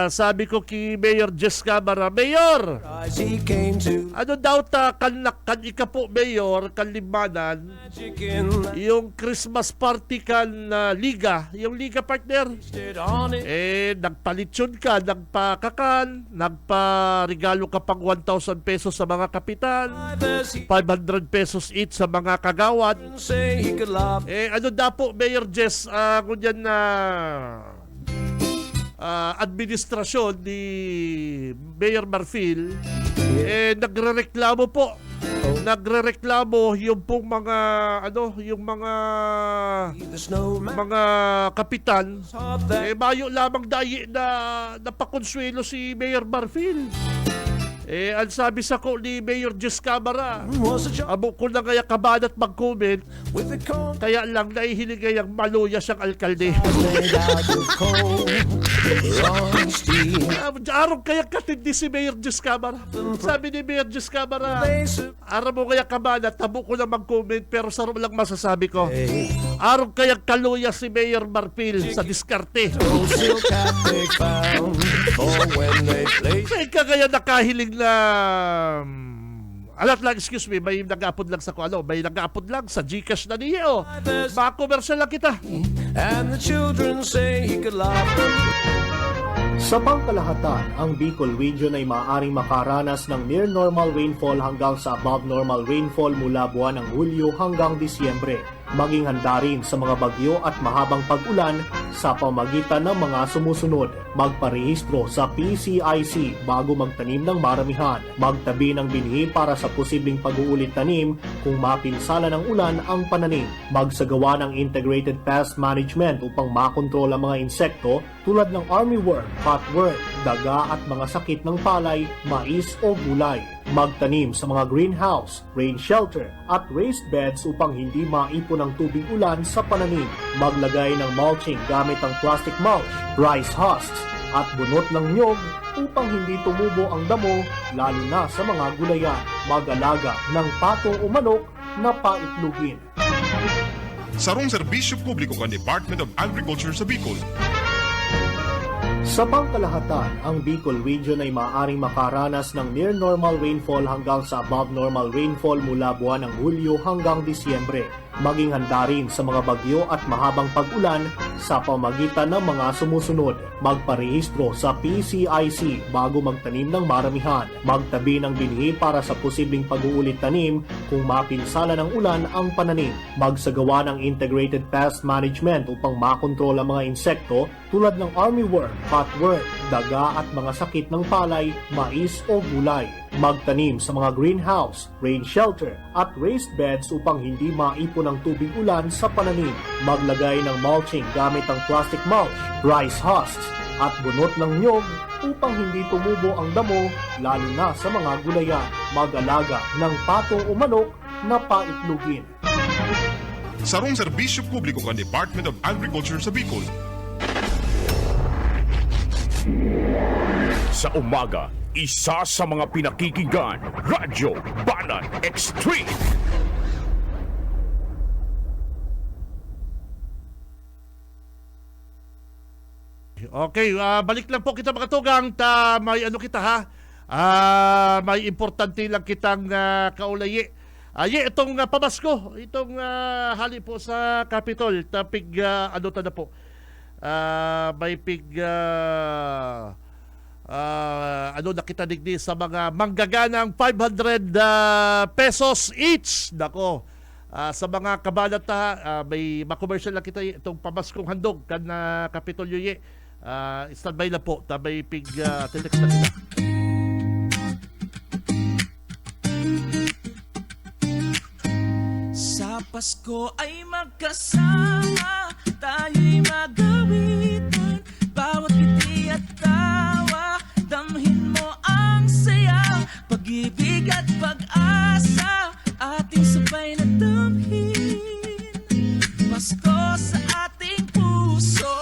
Sabi ko kay Mayor Jess Camara, Mayor, eyes. He came to ano daw ta kan ika po Mayor Kalimanad, magic in the yung Christmas party kan Liga, yung Liga partner. stood on it. Nagpalitsyon ka, nagpakakan, nagpa-regalo ka pang 1,000 pesos sa mga kapitan, As he 500 pesos each sa mga kagawad. say he could laugh. Ano da po, Mayor Jess, kunyan na administrasyon ni Mayor Marfil, nagrereklamo po. Nagrereklamo yung pong mga, yung The snowman mga kapitan. thought that Mayo lamang dayi na napakonsuelo si Mayor Marfil. Ang sabi sa ko ni Mayor Jess Camara, was a jolly abo ko na kaya kabanat mag-comment, with a coat kaya lang nahihiling kayang maluya siyang alkalde. made out of coal. Frosty Araw kaya katindi si Mayor Jess Camara. Sabi ni Mayor Jess Camara, they say araw mo kaya kabanat, tabo ko na mag-comment, pero sarap lang masasabi ko. Araw kaya kaluya si Mayor Marfil sa diskarte. old silk hat they found for when they played. Kaya nakahiling na alat lang, excuse me, may nag-upload lang sa may nag-upload lang sa GCash na niyo. Commercial lang kita. And the children say he could laugh. Sa pangkalahatan, ang Bicol Region ay maaaring makaranas ng near normal rainfall hanggang sa above normal rainfall mula buwan ng Hulyo hanggang Disyembre. Maging handa rin sa mga bagyo at mahabang pag-ulan sa pamagitan ng mga sumusunod. Magparehistro sa PCIC bago magtanim ng maramihan. Magtabi ng binhi para sa posibleng pag-uulit tanim kung mapinsala ng ulan ang pananim. Magsagawa ng integrated pest management upang makontrol ang mga insekto tulad ng armyworm, cutworm, daga at mga sakit ng palay, mais o gulay. Magtanim sa mga greenhouse, rain shelter at raised beds upang hindi maipon ang tubig ulan sa pananim. Maglagay ng mulching gamit ang plastic mulch, rice husks at bunot ng nyog upang hindi tumubo ang damo lalo na sa mga gulayan. Mag-alaga ng patong o manok na paitlugin. Sarong serbisyo publiko kan Department of Agriculture sa Bicol. Sa pangkalahatan, ang Bicol Region ay maaaring makaranas ng near normal rainfall hanggang sa above normal rainfall mula buwan ng Hulyo hanggang Disyembre. Maging handa rin sa mga bagyo at mahabang pag-ulan sa pamagitan ng mga sumusunod. Magparehistro sa PCIC bago magtanim ng maramihan. Magtabi ng binhi para sa posibleng pag-uulit tanim kung mapinsala ng ulan ang pananim. Magsagawa ng integrated pest management upang makontrol ang mga insekto tulad ng armyworm, cutworm, daga at mga sakit ng palay, mais o gulay. Magtanim sa mga greenhouse, rain shelter at raised beds upang hindi maipon ang tubig ulan sa pananim. Maglagay ng mulching gamit ang plastic mulch, rice husks at bunot ng nyog upang hindi tumubo ang damo lalo na sa mga gulayan. Mag-alaga ng pato o manok na paitlugin. Sarong serbisyo publiko kan Department of Agriculture sa Bicol. Sa umaga, isa sa mga pinakikinggan, Radyo Banat Extreme. Okay, balik lang po kita mga tugang. May ano kita ha. May importante lang kitang kaulayi. Itong pamasko, itong hali po sa Capitol, tapig ano ta na po. May pig ano nakita digdi sa mga manggaganang 500 pesos each. Nako. Sa mga kabalat may ma-commercial lang kita itong pamaskong handog kan Capitol Yuye. Standby na po, tabay pig telex na kita. Sa Pasko ay magkasama, tayo'y magawitan. Bawat ngiti at tawa, damhin mo ang saya. Pag-ibig at pag-asa, ating sabay na damhin. Pasko sa ating puso,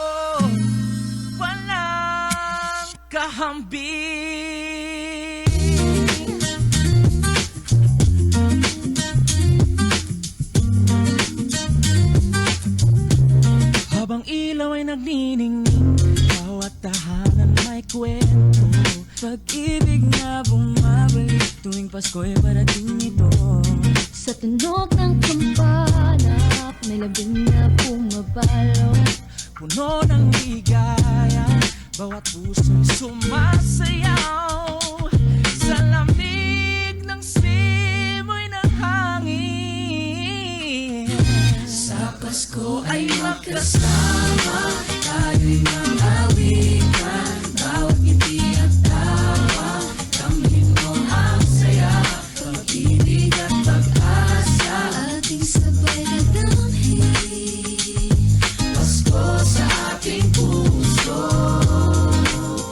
walang kahambing. Habang ilaw ay nagniningning, bawat tahanan may kwento. Pag-ibig na bumabalik tuwing Pasko'y parating ito. Sa tunog ng kampana, may labing na pumapalo. Puno ng ligaya, bawat puso'y sumasayaw. Sa lamig ng simoy ng hangin. Sa Pasko ay magkasama, tayo'y mangawitan. Bawat ngiti at tawa, damhin mo ang saya. Pag-ibig at pag-asa, Ating sabay na damhin. Pasko sa ating puso,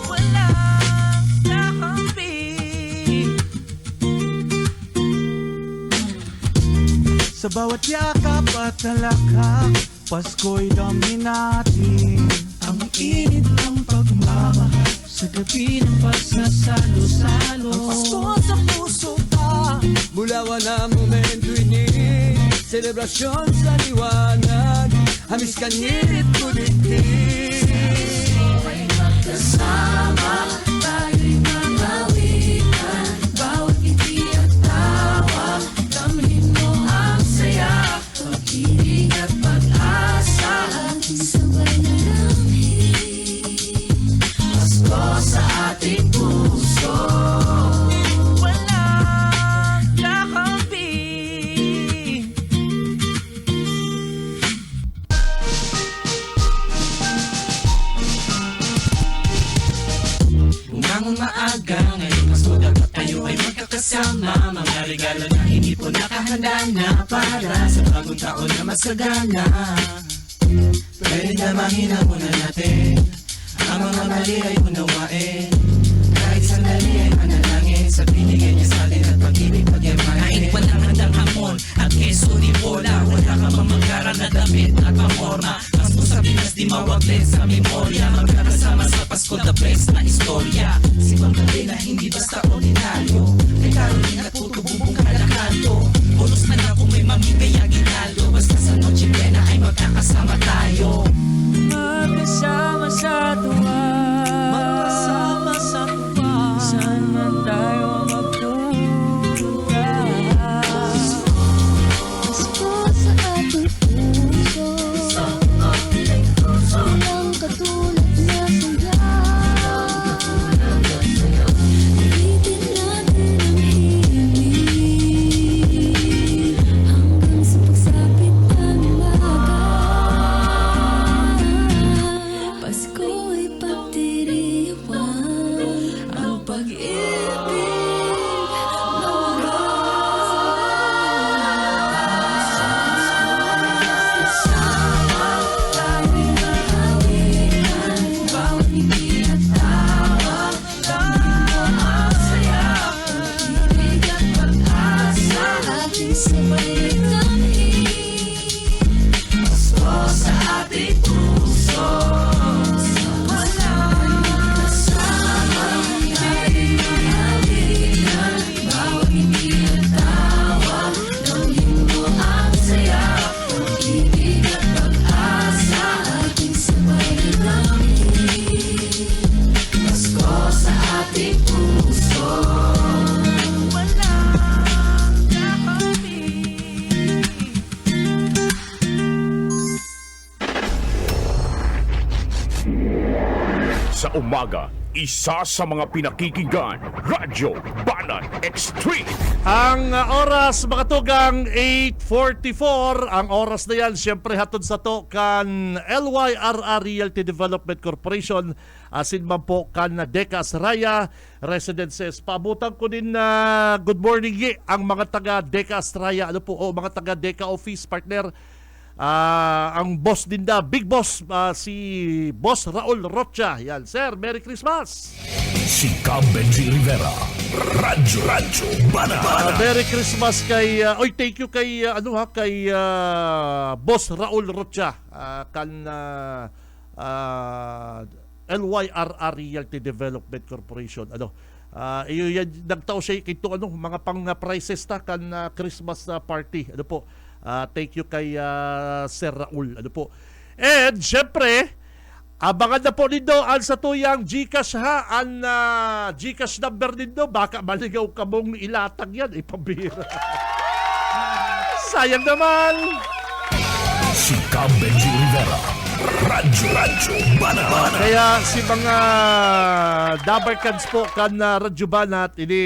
walang kahambing. Sa bawat yakap at talakak, Pasko'y dami natin. Ang init ng pagmamahal sa gabi ng pagsasalo-salo. Ang Pasko sa puso pa, Mula na momento'y ni selebrasyon sa liwanag. Hamis kanyirit kulitin. ay magkasama, tayo'y magawitan. Bawat ngiti at tawa, damhin mo ang saya. Pag-ibig at pag-asa, Ating sabay na damhin. Pasko sa ating puso, walang kahambing. Bumangon maaga, ngayong Pasko dapat tayo ay magkakasama. Mga regalo na hindi po nakahanda na para sa bagong taon na masagana. Pwede damangin na muna natin, ang mga mali ay unawain. Kahit sandali ay manalangin sa binigay niya sa atin at pag-ibig pagyamanin. Kahit walang handang hamon at keso di bola, wala ka mamagara na damit at pamorma. Pasko sa Pinas di mawaglit sa memorya, magkakasama sa Pasko the best na istorya. Si Pangkali na hindi basta ordinaryo, kay Caroline at puto bumbong kada kanto. Bonus na lang kung may mamigay ang ginaldo, basta sa Noche Buena ay magkakasama tayo. Magkasama sa tuwa, magkasama sa pag-ibig ating sabay damhin. Pasko sa ating puso, walang kasama, laging mahalikan, bawat ngiti at tawa, damhin mo ang saya, pag-ibig at pag-asa, ating sabay damhin. Pasko sa ating puso, Sa umaga, isa sa mga pinakikinggan, Radyo Banat Extreme. Ang oras mga tugang 8:44. Ang oras na yan siyempre hatod sa to kan LYRR Realty Development Corporation, asin man po kan Deka Astraya Residences. Paabutan ko din na good morning ang mga taga Deka Astraya, ano po, mga taga Deka Office partner. Ang boss din da, big boss, si Boss Raul Rocha. Yan, sir, Merry Christmas. Si Benji Rivera, Radyo Banat. Merry Christmas kay thank you kay kay Boss Raul Rocha kan LYRR Realty Development Corporation. Iyo yan nagtao siya kito mga pang prices ta kan Christmas party. Thank you kay Sir Raul. And syempre, abangan na po nindo ang sa tuyang GCash ha. Ang GCash number nindo, baka maligaw ka mong ilatag yan. Ipambira. Sayang naman. Si Benji Rivera, Radyo Banat. Kaya si mga Dabarkans po kan Radyo Banat, ini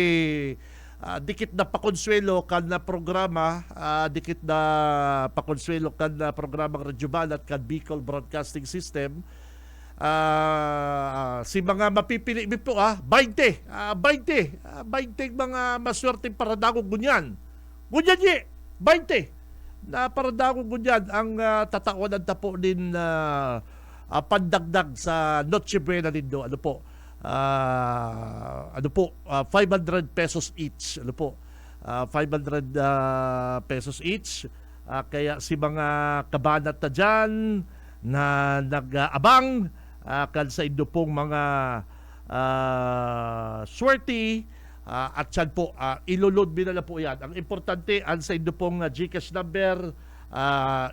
dikit na pakonsuelo kan na programa, dikit na pakonsuelo kan na programang Radyo Banat kan Bicol Broadcasting System. Si mga mapipili po 20 mga maswerteng paradagong gunyan ye 20 na paradagong gunyan ang tatawanan ta po din pandagdag sa Noche Buena nindo. 500 pesos each. 500 pesos each. Kaya si mga kabanat na dyan na nag-aabang kan sa indo pong mga swerte, at yan po, ilulod binala po yan. Ang importante, ang sa indo pong GCash number,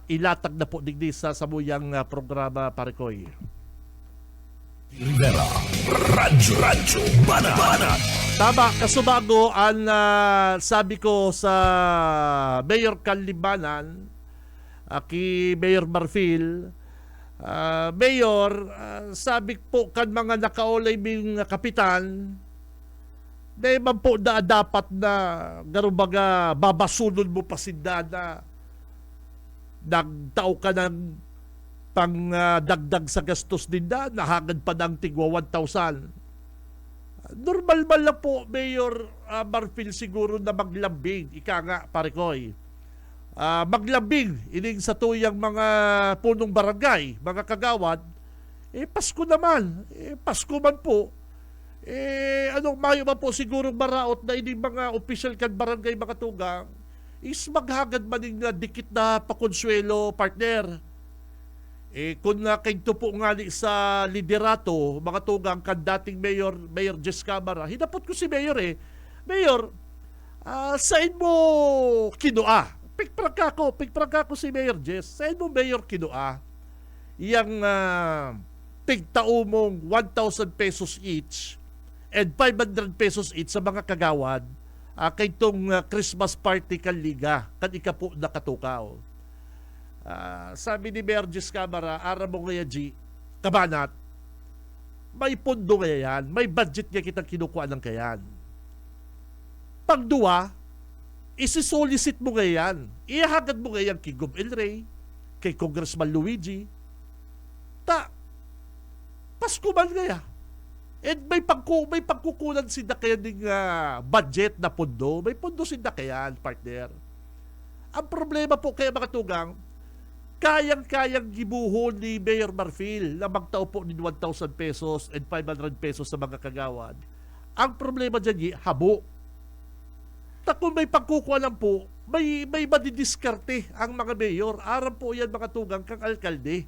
ilatag na po digdi sa samuyang programa, Parikoy. Rivera, Radyo Banat. Tama, kasubago ang sabi ko sa Mayor Kanlibanan, ki Mayor Marfil, Mayor, sabi po kan mga nakaulay ming kapitan, na man po na dapat na garubaga babasunod mo pasinda na nagtao ka ng pang dagdag sa gastos din na nahagad pa ng tigwa 1,000. Normal man lang po, Mayor Marfil, siguro na maglambing. Ika nga, Parikoy. Maglambing, ining sa tuyang mga punong barangay, mga kagawad, Pasko naman. Pasko man po. Mayo man po siguro maraot na ining mga official kan barangay mga tugang is maghagad man na dikit na pakonsuelo, partner. Kung kayo po nga sa liderato, mga tugang kan dating Mayor Jess Camara, hinapot ko si Mayor Mayor, saan mo kinua? Pigprag ako si Mayor Jess. Saan mo Mayor kinua? Yang tigtao mong 1,000 pesos each and 500 pesos each sa mga kagawad kay itong Christmas party kan liga, kan ika po nakatukaw. Sabi ni Mayor Jess Camara, ara mo kaya G, kabanat, may pondo kaya yan, may budget nga kitang kinukuha ng kayan. Pagduwa, isi-solicit mo kaya yan, ihagad mo kaya yan kay Gob El Rey, kay Congressman Luigi, Pasko man kaya. And may pagkukunan si Dakayan ng budget na pondo. May pondo si Dakayan, partner. Ang problema po kaya mga tugang, kayang-kayang gibuhon ni Mayor Marfil na magtao po ng 1,000 pesos and 500 pesos sa mga kagawad. Ang problema dyan, habo. Kung may pagkukuanan po, may madidiskarte ang mga mayor. Aram po yan mga tugang kang alkalde.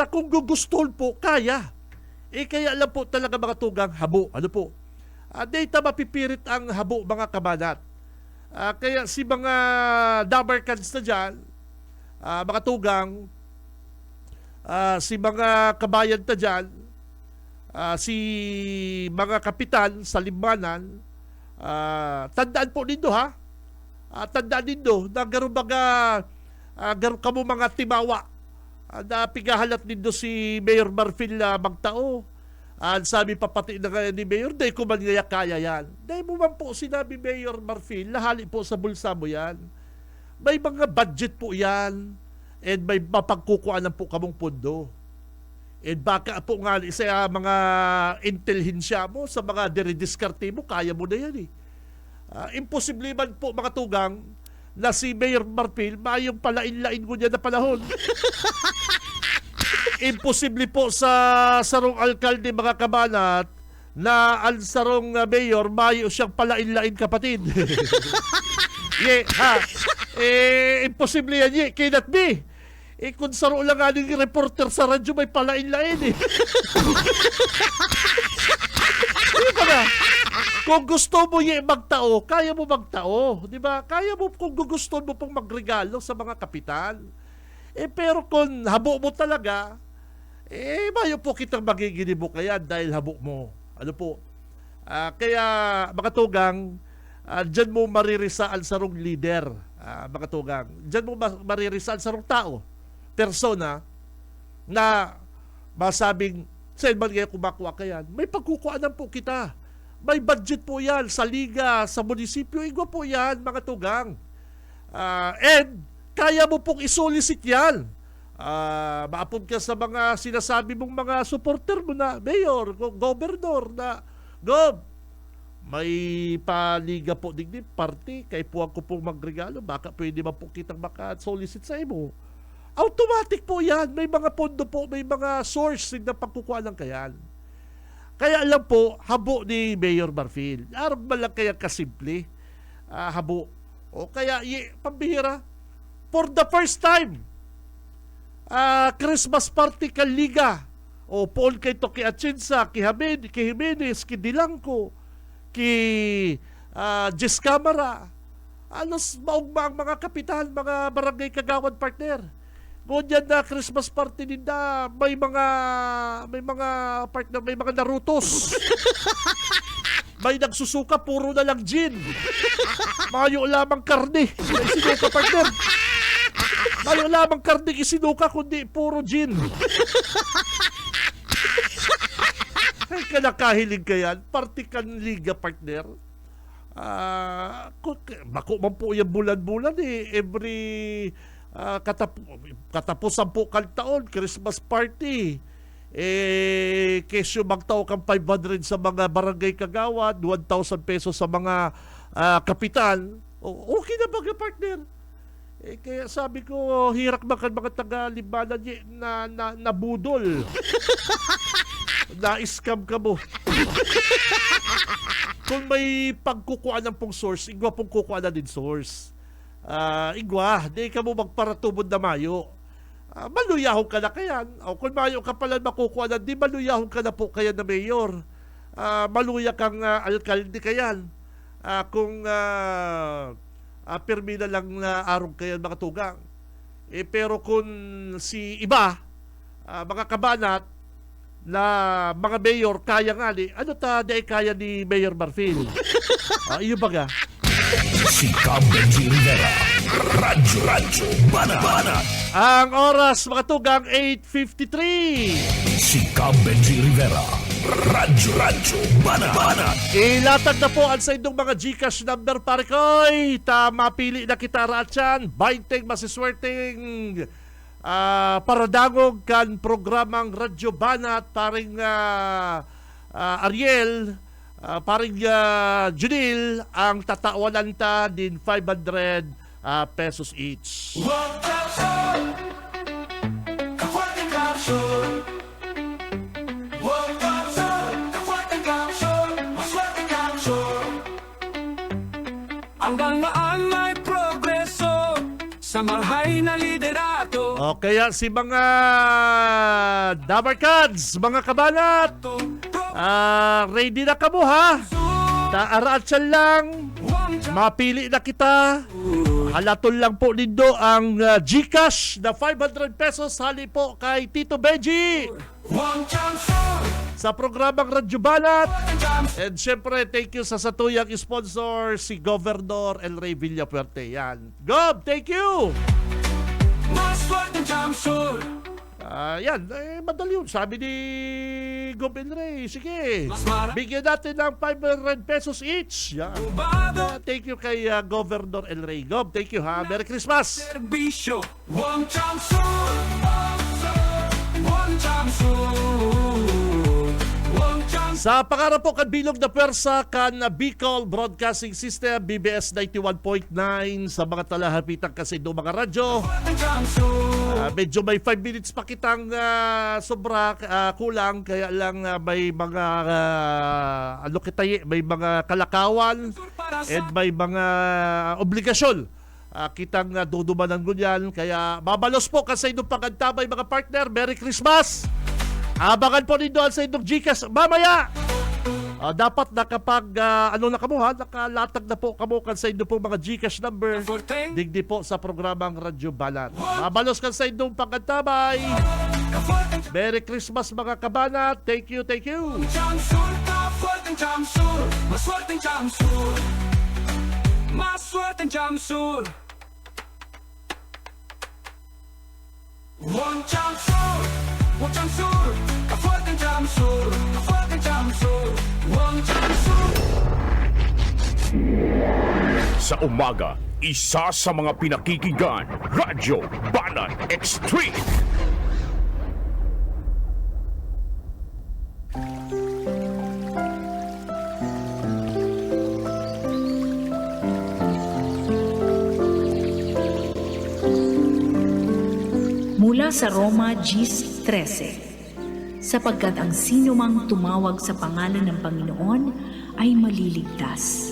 Kung gugustol po, kaya. Kaya lang po talaga mga tugang, habo. Ano po? Data mapipirit ang habo mga kabanat. Kaya si mga dabarkans na dyan, mga tugang, si mga kabayan na dyan, si mga kapitan sa limanan, tandaan po nindo ha. Tandaan nindo na garo kamo mga timawa na pigahalat nindo si Mayor Marfil magtao. Sabi pa pati na kaya ni Mayor, day ko man kaya yan. Day mo man po sinabi Mayor Marfil, lahali po sa bulsa mo yan. May mga budget po yan. And may mapagkukuanan po kamong pondo. And baka po nga sa mga intelihensya mo, sa mga diridiskarte mo, kaya mo na yan eh. Imposible man po mga tugang na si Mayor Marfil mayong palain-lain ko niya na panahon. Imposible po sa sarong alkalde mga kabanat na ang sarong mayor mayo siyang palain-lain kapatid. Imposible yan cannot be. Kung saro lang aning reporter sa radyo may palain-lain eh. Di ba na? Kung gusto mo magtao, kaya mo magtao. Di ba? Kaya mo kung gusto mo pong magregalo sa mga kapitan. Pero kung habo mo talaga, mayo po kitang magiginibo kaya dahil habo mo. Ano po? Kaya mga tugang, dyan mo maririsa ang sarong leader. Mga tugang, dyan mo maririsa ang sarong tao, persona, na masabing, saan man kaya kumakuha ka yan? May pagkukuanan po kita. May budget po yan sa liga, sa munisipyo. Igwa po yan, mga tugang. And kaya mo pong isolicit yan. Maapod ka sa mga sinasabi mong mga supporter mo na mayor, gobernador na Gob, may paliga po digdi party kay puwag ko pong magregalo, baka pwede man po kitang maka-solicit sa imo. Automatic po yan. May mga pondo po, may mga source na pagkukuha ng kayan. Kaya alam po, habo ni Mayor Marfil. Arap ba lang kaya kasimple? Habo. O kaya, pambihira, for the first time, Christmas party ka liga. O poon kay Toki Atienza, ki Jimenez, ki Dilangco, ki Jess Camara. Maugma ang mga kapitan, mga barangay kagawad partner. Ngunyan na Christmas party ninda, may mga partner, may mga narutos. May nagsusuka, puro na lang gin. Mayo lamang karne. Isinuka partner. Mayo lamang karne isinuka, kundi puro gin. Ay, kanakahilig ka yan. Partikan liga partner. Bako man po yung bulan-bulan eh. Every katapusan po kang taon, Christmas party. Kesyo magtao kang 500 sa mga barangay kagawad, 1,000 pesos sa mga kapitan. Okay na ba ka partner? Kaya sabi ko, hirak ba ka mga taga-libanan na budol? Na-scam ka mo. Kung may pagkukuha ng pong source, igwa pong kukuha na din source. Igwa, di ka mo magparatubod na mayo. Maluyahon ka na kayan. O kung mayo ka pala makukuha na, di maluyahon ka na po kaya na mayor. Maluya kang alkalde kayan. Kung pirmi na lang na arong kayan mga tugang. Pero kung si iba, mga kabanat, na mga mayor kaya nga ni, dahil kaya ni Mayor Marfil. Iyo baga. Si Benji Rivera, Radyo Banat. Ang oras mga tugang 8:53. Si Benji Rivera, Radyo Banat. Ilatag na po ang sa inyong mga GCash number pare koy. Mapili na kita raatyan. Bainteng masiswerteng paradangog kan programang Radyo Banat paring Ariel, paring Junil, ang tatawanan ta din 500 pesos each. Hanggang naan may progreso sa marhay na liderato. O kaya si mga Dabarkads, mga kabanat, ready na kamo ha? Taaraatsan lang, mapili na kita. Halatol lang po nindo ang GCash na 500 pesos hali po kay Tito Benji sa programang Radyo Balat. And syempre, thank you sa satuyang sponsor, si Governor El Rey Villapuerte. Yan. Gob, thank you! Yan, madali yun. Sabi ni Gob El Rey, sige, bigyan natin ng 500 pesos each. Yan. Thank you kay Governor El Rey. Gob, thank you ha. Merry Christmas! Serbisyo, one time soon, one time soon. Sa pangarap po kan bilog na pwersa kan Bicol Broadcasting System BBS 91.9 sa mga talahapitang kasi do mga radyo. Medyo may 5 minutes pa kitang sobra kulang kaya lang may mga may mga kalakawan and may mga obligasyon kitang dudumanan gunyan kaya babalos po kasi nung pagantabay mga partner. Merry Christmas! Abangan po rin doon sa inyong GCash mamaya. Dapat nakapag nakalatag na po kamukan sa inyong mga GCash number. Digdi po sa programang Radyo Balat. Mabalos ka sa inyong pagkantabay. Merry Christmas mga kabana. Thank you, thank you. Maswerteng Jamsul. One Jamsul. One Jamsul. Kafuerteng Jamsul. Kafuerteng Jamsul. One Jamsul. Sa umaga, isa sa mga pinakikinggan, Radyo Balat Extreme. Mula sa Roma 10:13, sapagkat ang sinumang tumawag sa pangalan ng Panginoon ay maliligtas.